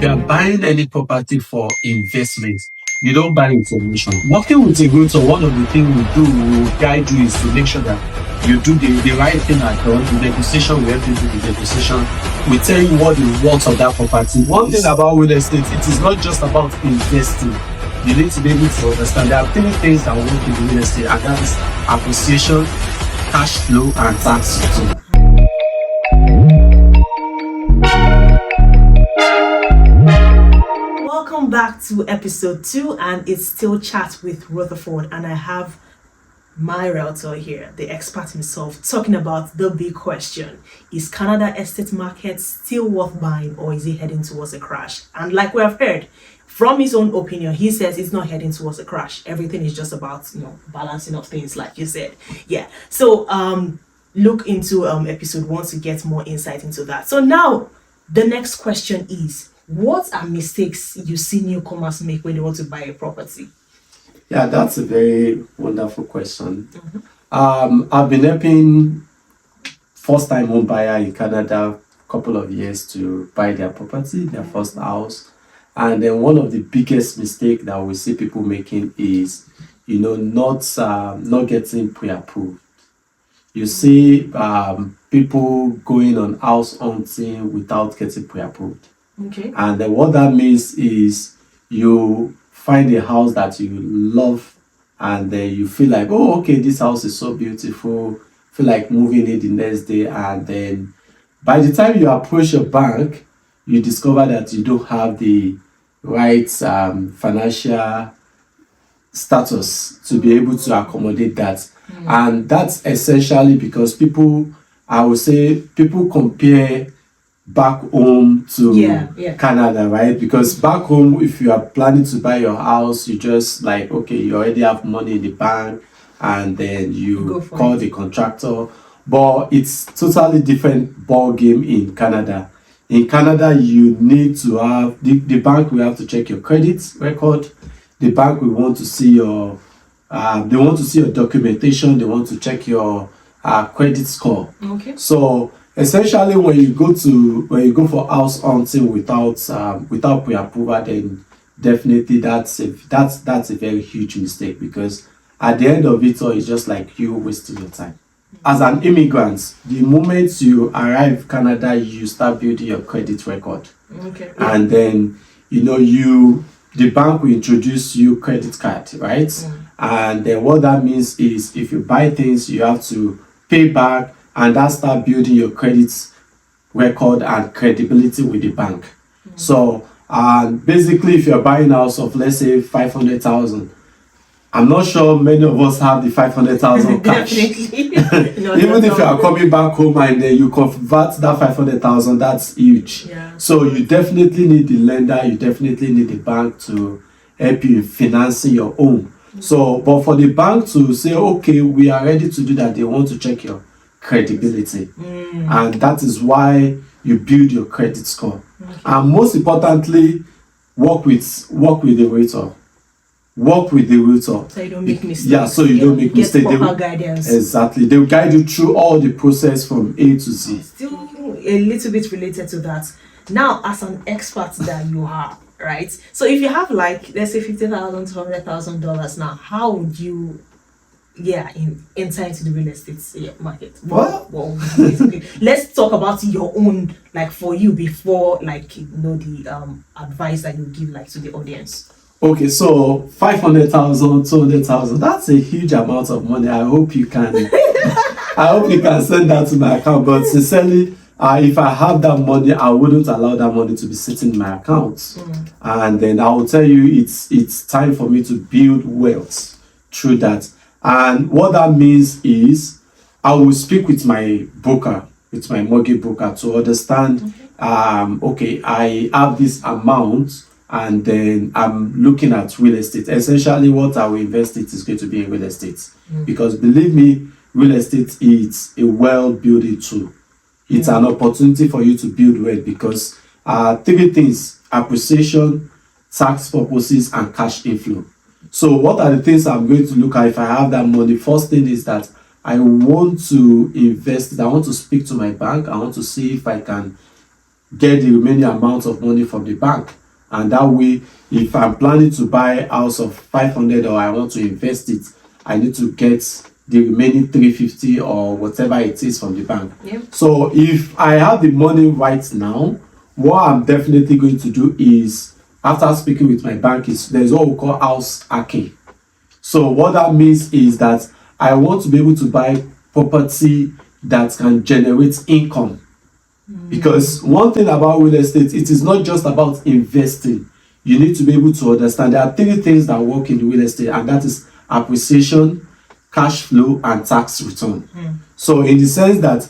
you are buying any property for investment, you don't buy information. Working with a realtor, one of the things we do, we will guide you is to make sure that you do the right thing at all. The negotiation, we have to do the negotiation. We tell you what the worth of that property. One thing about real estate, it is not just about investing. You need to be able to understand there are three things that work in real estate, and that is appreciation, cash flow, and tax return. Welcome back to episode 2, and it's still chat with Rutherfohrd, and I have my realtor here, the expert himself, talking about the big question: is Canada estate market still worth buying, or is it heading towards a crash? And like we have heard from his own opinion, he says it's not heading towards a crash. Everything is just about balancing of things, like you said. Yeah. So look into episode 1 to get more insight into that. So now the next question is, what are mistakes you see newcomers make when they want to buy a property? Yeah, that's a very wonderful question. I've been helping first-time home buyer in Canada a couple of years to buy their property, their first house. And then one of the biggest mistakes that we see people making is, not getting pre-approved. You see people going on house hunting without getting pre-approved. Okay. And then what that means is you find a house that you love, and then you feel like, oh, okay, this house is so beautiful, feel like moving in the next day, and then by the time you approach your bank, you discover that you don't have the right financial status to be able to accommodate that. And that's essentially because people compare back home to Canada, right? Because back home, if you are planning to buy your house, you just like, okay, you already have money in the bank, and then you call the contractor. But it's totally different ball game in Canada. In Canada, you need to have the bank will have to check your credit record. The bank will want to see your they want to see your documentation. They want to check your credit score. Okay. So essentially, when you go for house hunting without pre-approval, then definitely that's a very huge mistake, because at the end of it all, it's just like you wasting your time. As an immigrant, the moment you arrive in Canada, you start building your credit record. Okay. And then the bank will introduce you credit card, right? And then what that means is, if you buy things, you have to pay back, and that start building your credit record and credibility with the bank. So basically, if you're buying a house of, let's say, 500,000, I'm not sure many of us have the 500,000 cash. Even if you are coming back home and then you convert that 500,000, that's huge. Yeah. So you definitely need the lender, you definitely need the bank to help you in financing your home. So, but for the bank to say, okay, we are ready to do that, they want to check your credibility. And that is why you build your credit score. And most importantly, work with the realtor. Work with the realtor. So you don't make mistakes. Yeah, so you don't make mistakes. Get proper guidance. Exactly. They will guide you through all the process from A to Z. Still a little bit related to that. Now, as an expert that you are, right? So if you have, like, let's say $50,000 to $100,000 now, how would you enter into the real estate market? Well, basically, let's talk about your own, like, for you, before, like, the advice that you give, like, to the audience. Okay, so 500,000, 200,000, that's a huge amount of money. I hope you can send that to my account. But sincerely, if I have that money, I wouldn't allow that money to be sitting in my account. And then I will tell you, it's time for me to build wealth through that. And what that means is, I will speak with my broker, with my mortgage broker, to understand, okay, I have this amount, and then I'm looking at real estate. Essentially, what I will invest it is going to be in real estate. Because believe me, real estate is a well-building tool. It's an opportunity for you to build wealth, because three things: appreciation, tax purposes, and cash inflow. So what are the things I'm going to look at if I have that money? First thing is that I want to invest it. I want to speak to my bank. I want to see if I can get the remaining amount of money from the bank. And that way, if I'm planning to buy a house of 500 or I want to invest it, I need to get the remaining 350 or whatever it is from the bank. Yep. So if I have the money right now, what I'm definitely going to do is, after speaking with my bank, is there's what we call house hacking. So what that means is that I want to be able to buy property that can generate income. Because one thing about real estate, it is not just about investing. You need to be able to understand there are three things that work in real estate, and that is appreciation, cash flow, and tax return. So in the sense that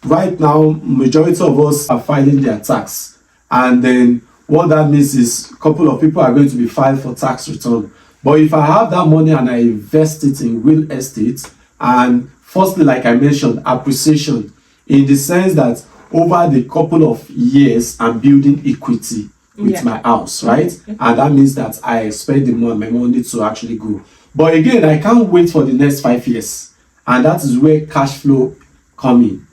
right now, majority of us are filing their tax, and then what that means is a couple of people are going to be filed for tax return. But if I have that money and I invest it in real estate, and firstly, like I mentioned, appreciation, in the sense that over the couple of years, I'm building equity with my house, right? And that means that I expect my money to actually grow. But again, I can't wait for the next 5 years. And that is where cash flow come in.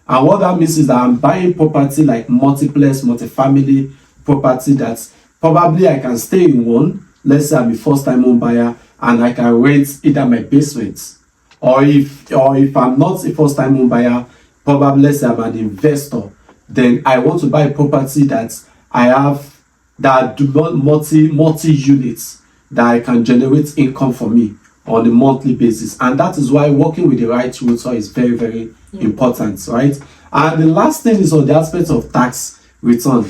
And what that means is that I'm buying property like multiplex, multifamily property that probably I can stay in one. Let's say I'm a first-time home buyer and I can rent either my basement. Or if I'm not a first-time home buyer, probably let's say I'm an investor, then I want to buy a property that I have that do not multi units that I can generate income for me on a monthly basis. And that is why working with the right realtor is very, very important, right? And the last thing is on the aspect of tax return.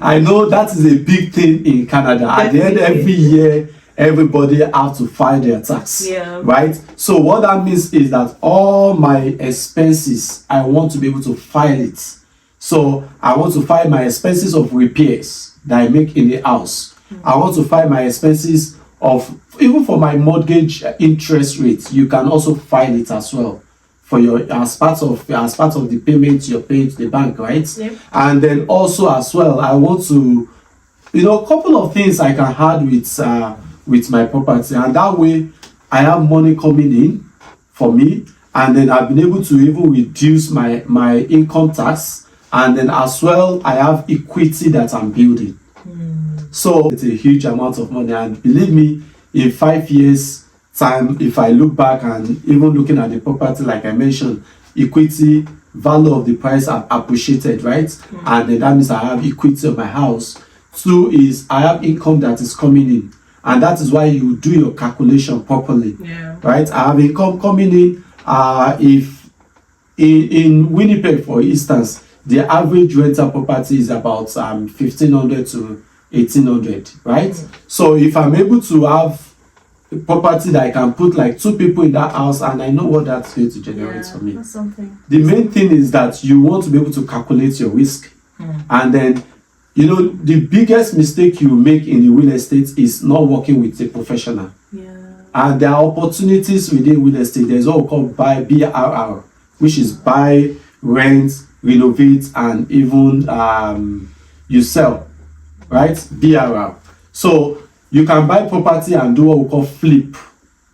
I know that is a big thing in Canada. At the end every year, everybody have to file their tax, right? So what that means is that all my expenses, I want to be able to file it. So I want to file my expenses of repairs that I make in the house. I want to file my expenses of, even for my mortgage interest rate, you can also file it as well for your as part of the payment you're paying to the bank, right? And then also as well, I want to, a couple of things I can add with my property, and that way I have money coming in for me, and then I've been able to even reduce my income tax, and then as well I have equity that I'm building. So it's a huge amount of money, and believe me, in 5 years time, if I look back and even looking at the property, like I mentioned, equity, value of the price have appreciated, right? And then that means I have equity of my house. Two is I have income that is coming in. And that is why you do your calculation properly, right? I have income coming in. If in Winnipeg, for instance, the average rental property is about 1,500 to 1,800, right? So if I'm able to have a property that I can put like 2 people in that house, and I know what that's going to generate for me. That's something. The main thing is that you want to be able to calculate your risk, and then the biggest mistake you make in the real estate is not working with a professional. And there are opportunities within real estate. There's what we call BRR, which is buy, rent, renovate, and even you sell, right? BRR. So you can buy property and do what we call flip,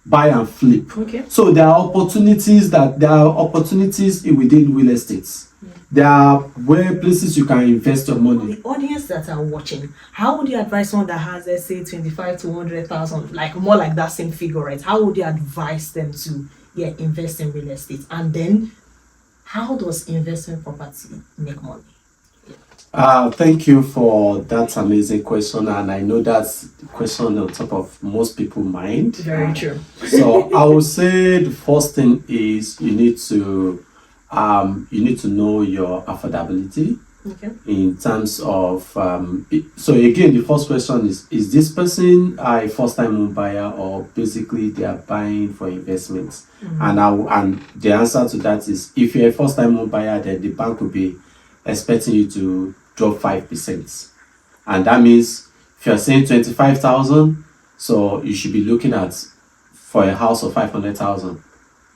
buy and flip. So there are opportunities within real estate. There are places you can invest your money. The audience that are watching, how would you advise someone that has, let's say, 25 to 100,000, like more like that same figure, right? How would you advise them to invest in real estate? And then, how does investment property make money? Thank you for that amazing question, and I know that's the question on top of most people's mind. Very true. So I would say the first thing is you need to know your affordability in terms of so again, the first question is this person a first-time home buyer, or basically they are buying for investments? And the answer to that is, if you're a first-time home buyer, then the bank will be expecting you to drop 5%, and that means if you're saying 25,000, so you should be looking at for a house of 500,000.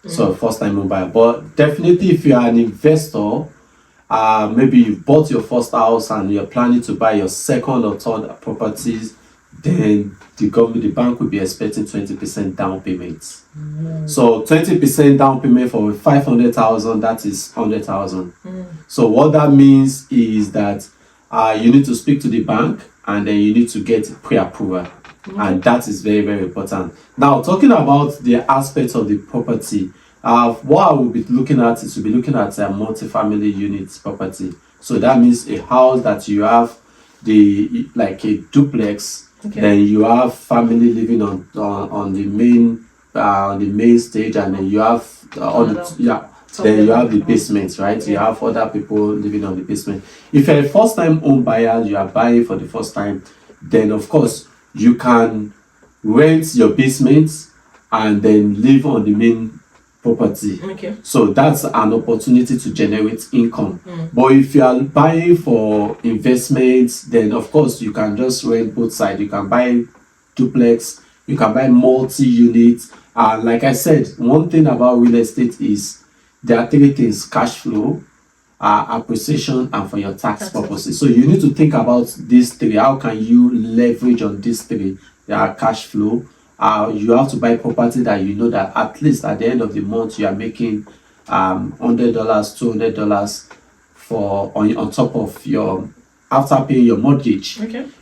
So first time home buyer. But definitely if you are an investor, maybe you bought your first house and you're planning to buy your second or third properties, then the bank will be expecting 20% down payment. So 20% down payment for 500,000, that is 100,000. So what that means is that you need to speak to the bank, and then you need to get pre-approval. And that is very, very important. Now, talking about the aspects of the property, what I will be looking at is to be looking at a multi-family unit property. So that means a house that you have like a duplex, then you have family living on the main stage, and then you have then you have the basement, right? You have other people living on the basement. If you're a first-time home buyer, you are buying for the first time, then of course you can rent your basement and then live on the main property. So that's an opportunity to generate income. But if you are buying for investments, then of course you can just rent both sides. You can buy duplex, you can buy multi-units. And like I said, one thing about real estate is there are three things: cash flow, appreciation, and for your tax purposes. So you need to think about these three. How can you leverage on these three? There are cash flow. You have to buy property that you know that at least at the end of the month you are making $100, $200 on top of your, after paying your mortgage.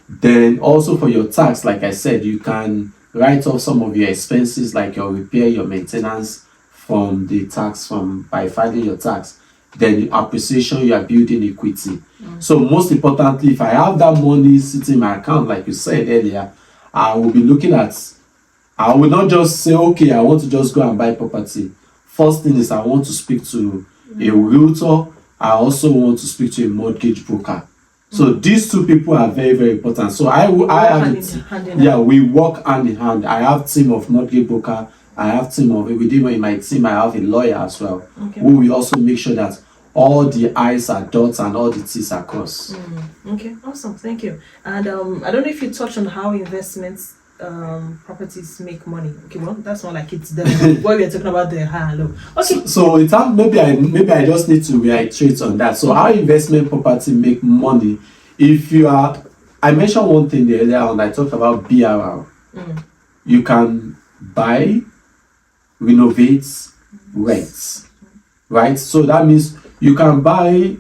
Then also for your tax, like I said, you can write off some of your expenses like your repair, your maintenance from the tax, by filing your tax. Then the appreciation, you are building equity. So most importantly, if I have that money sitting in my account, like you said earlier, I will be looking at, I will not just say, okay, I want to just go and buy property. First thing is I want to speak to a realtor. I also want to speak to a mortgage broker. So these two people are very, very important. So we work hand in hand. I have team of mortgage broker. I have team of, within my team, I have a lawyer as well, who will also make sure that all the I's are dots and all the T's are crossed. Okay, awesome, thank you. And I don't know if you touched on how investments properties make money. Okay, well, that's more like it's the what we are talking about, the high and low. Okay. So maybe I just need to reiterate on that. So how investment property make money? If you are, I mentioned one thing earlier on. I talked about BRR. You can buy, renovate, rent, right? So that means you can buy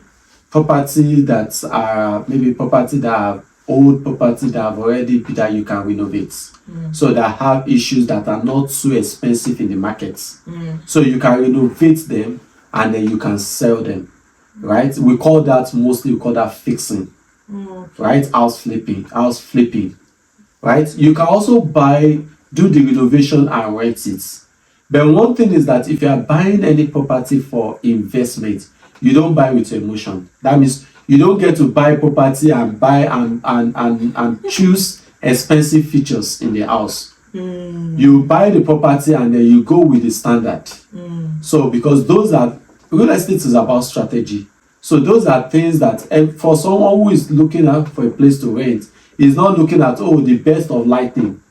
property that are maybe property that are old property that you can renovate, so that have issues that are not too expensive in the market. So you can renovate them and then you can sell them, right? We call that fixing, right? House flipping, right? You can also do the renovation and rent it. But one thing is that if you are buying any property for investment, you don't buy with emotion. That means you don't get to buy property and buy and choose expensive features in the house. You buy the property and then you go with the standard. So because real estate is about strategy. So those are things that for someone who is looking out for a place to rent, is not looking at the best of lighting,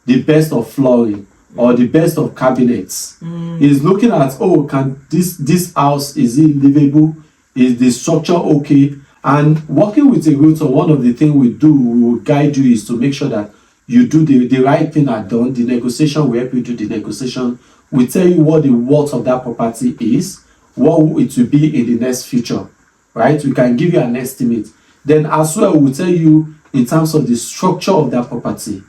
the best of flooring, or the best of cabinets. Is looking at, can this house, is it livable? Is the structure okay? And working with a realtor, one of the things we will guide you is to make sure that you do the right thing are done. The negotiation, we help you do the negotiation. We tell you what the worth of that property is, what it will be in the next future, right? We can give you an estimate. Then as well, we'll tell you in terms of the structure of that property.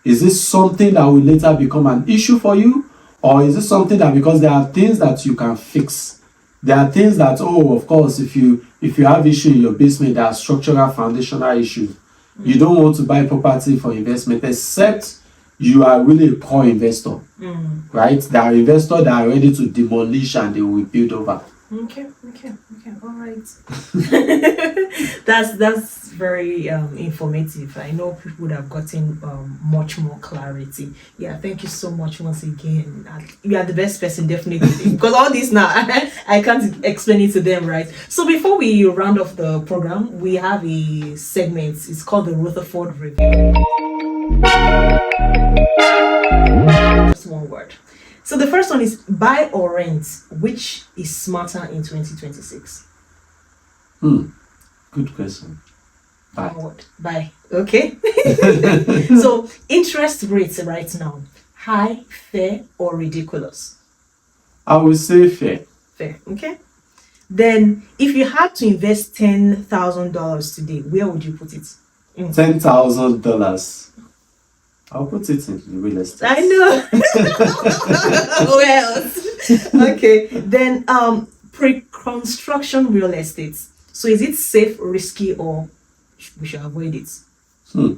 Is this something that will later become an issue for you? Or is it something that, because there are things that you can fix? There are things that, of course, if you have issue in your basement, there are structural foundational issues. You don't want to buy property for investment, except you are really a core investor, right? There are investors that are ready to demolish and they will build over. Okay, all right. That's very informative. I know people would have gotten much more clarity. Yeah, thank you so much once again. You are the best person, definitely, because all this now I can't explain it to them, right? So before we round off the program, we have a segment. It's called the Rutherfohrd Review. Just one word. So the first one is buy or rent. Which is smarter in 2026? Good question. Buy. Okay. So interest rates right now, high, fair, or ridiculous? I will say fair. Fair. Okay. Then, if you had to invest $10,000 today, where would you put it? $10,000. I'll put it in real estate. I know. Where else? Okay. Then, pre-construction real estate. So, is it safe, risky, or we should avoid it? So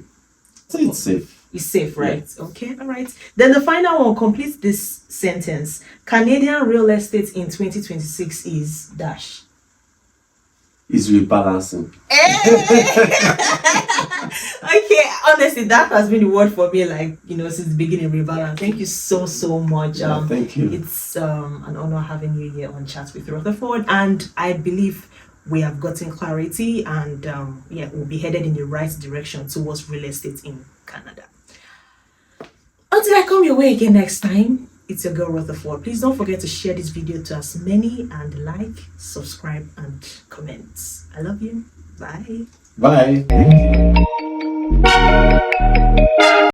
it's safe. It's safe, right? Yeah. Okay, all right. Then the final one completes this sentence. Canadian real estate in 2026 is dash. Is rebalancing. Okay, honestly, that has been the word for me, like, since the beginning, rebalance. Thank you so much. Thank you. It's an honor having you here on Chat with Rutherfohrd, and I believe we have gotten clarity, and we'll be headed in the right direction towards real estate in Canada. Until I come your way again next time, it's your girl Rutherfohrd. Please don't forget to share this video to as many, and like, subscribe, and comment. I love you. Bye. Bye. Thank you.